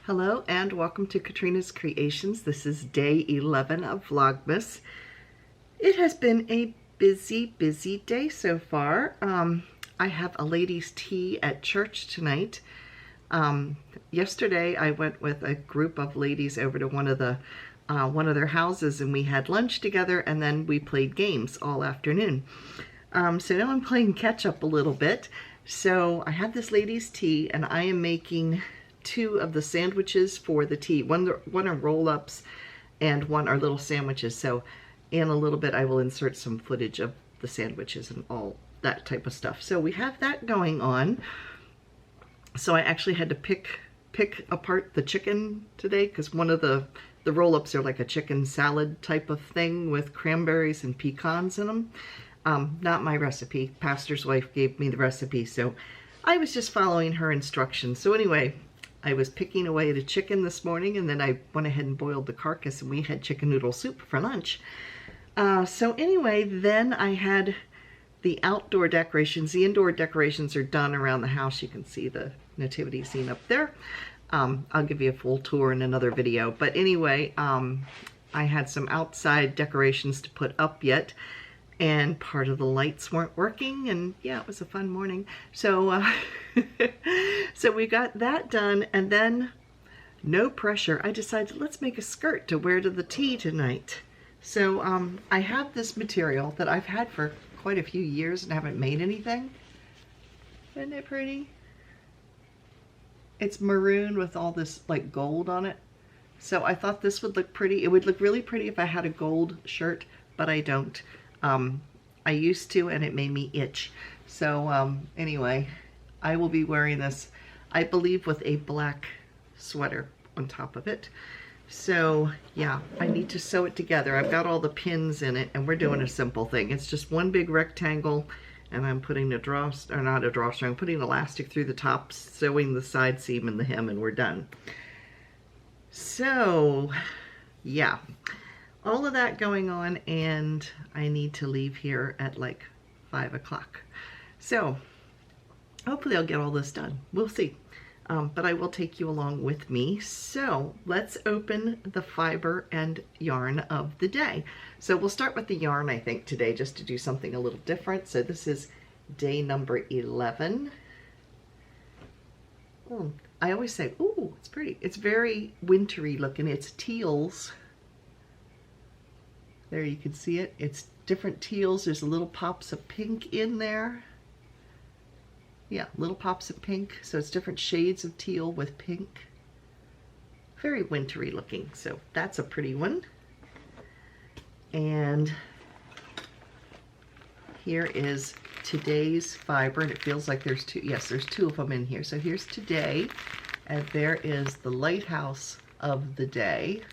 Hello and welcome to Katrina's Creations. This is day 11 of Vlogmas. It has been a busy day so far. I have a ladies' tea at church tonight. Yesterday I went with a group of ladies over to one of their houses and we had lunch together and then we played games all afternoon. So now I'm playing catch up a little bit. So I have this ladies' tea and I am making two of the sandwiches for the tea. One are roll-ups and one are little sandwiches. So in a little bit I will insert some footage of the sandwiches and all that type of stuff. So we have that going on. So I actually had to pick apart the chicken today because one of the roll-ups are like a chicken salad type of thing with cranberries and pecans in them. Not my recipe. Pastor's wife gave me the recipe, so I was just following her instructions. So anyway, I was picking away at a chicken this morning and then I went ahead and boiled the carcass and we had chicken noodle soup for lunch. So anyway, then I had the outdoor decorations. The indoor decorations are done around the house. You can see the nativity scene up there. I'll give you a full tour in another video. But anyway, I had some outside decorations to put up yet. And part of the lights weren't working, and yeah, it was a fun morning. So, so we got that done, and then, no pressure, I decided let's make a skirt to wear to the tea tonight. So I have this material that I've had for quite a few years and haven't made anything. Isn't it pretty? It's maroon with all this like gold on it. So I thought this would look pretty. It would look really pretty if I had a gold shirt, but I don't. I used to and it made me itch. So anyway, I will be wearing this, I believe, with a black sweater on top of it. So yeah, I need to sew it together. I've got all the pins in it and we're doing a simple thing. It's just one big rectangle and I'm putting I'm putting elastic through the top, sewing the side seam and the hem, and we're done. So yeah. All of that going on, and I need to leave here at like 5 o'clock. So hopefully I'll get all this done. We'll see. But I will take you along with me. So let's open the fiber and yarn of the day. So we'll start with the yarn, I think, today, just to do something a little different. So this is day number 11. Oh, I always say, ooh, it's pretty. It's very wintry looking. It's teals. There you can see it. It's different teals. There's little pops of pink in there. Yeah, little pops of pink. So it's different shades of teal with pink. Very wintry looking. So that's a pretty one. And here is today's fiber. And it feels like there's two. Yes, there's two of them in here. So here's today. And there is the lighthouse of the day.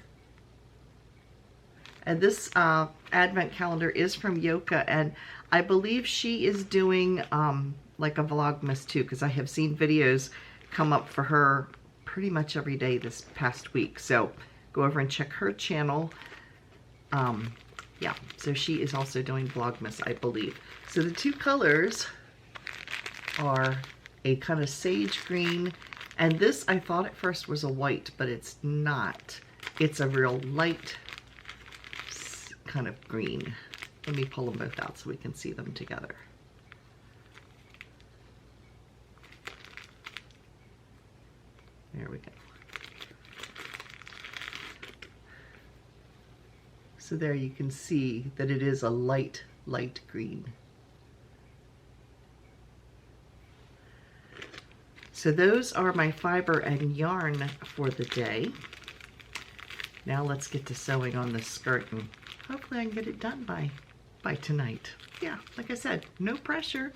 And this advent calendar is from Yoka, and I believe she is doing like a Vlogmas too, because I have seen videos come up for her pretty much every day this past week. So go over and check her channel. Yeah, so she is also doing Vlogmas, I believe. So the two colors are a kind of sage green, and this I thought at first was a white, but it's not. It's a real light kind of green. Let me pull them both out so we can see them together. There we go. So there you can see that it is a light green. So those are my fiber and yarn for the day. Now let's get to sewing on this skirt, and hopefully I can get it done by tonight. Yeah, like I said, no pressure.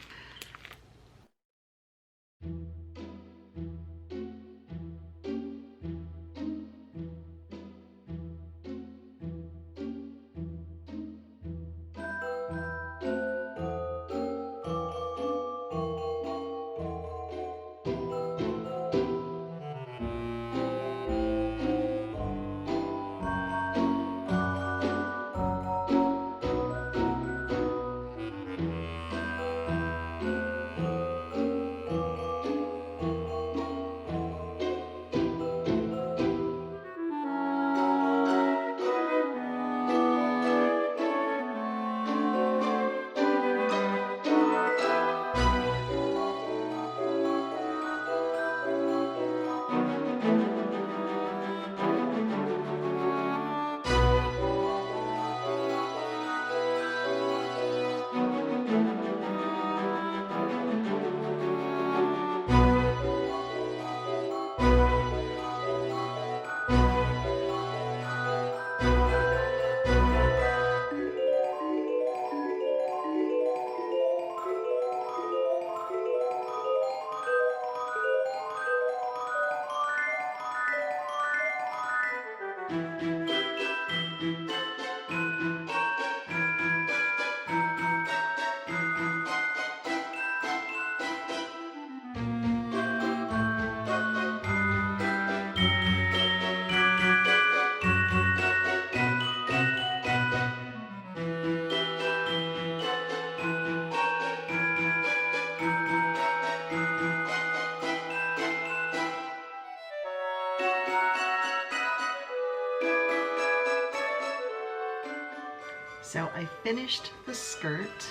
finished the skirt.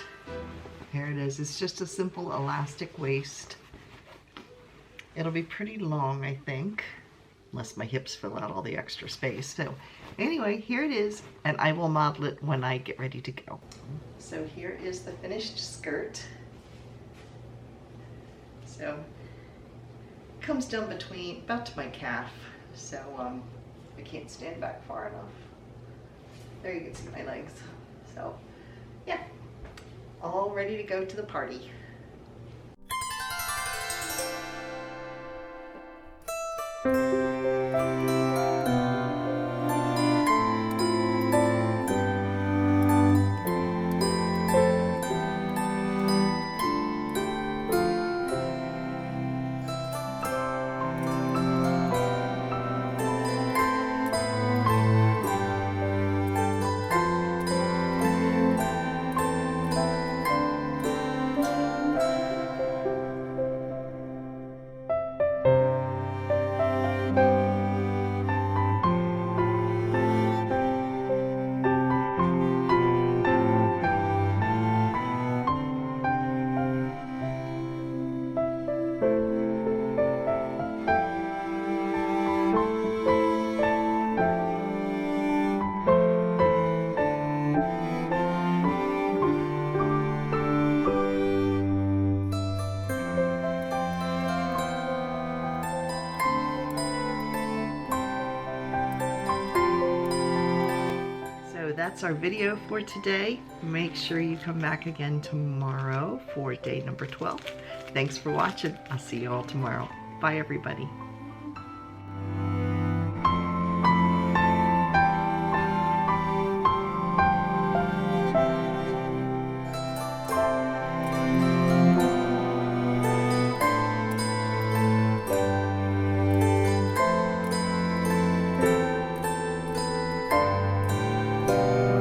Here it is. It's just a simple elastic waist. It'll be pretty long, I think, unless my hips fill out all the extra space. So anyway, here it is, and I will model it when I get ready to go. So here is the finished skirt. So it comes down between, about to my calf, so I can't stand back far enough. There you can see my legs. So yeah, all ready to go to the party. That's our video for today. Make sure you come back again tomorrow for day number 12. Thanks for watching. I'll see you all tomorrow. Bye, everybody.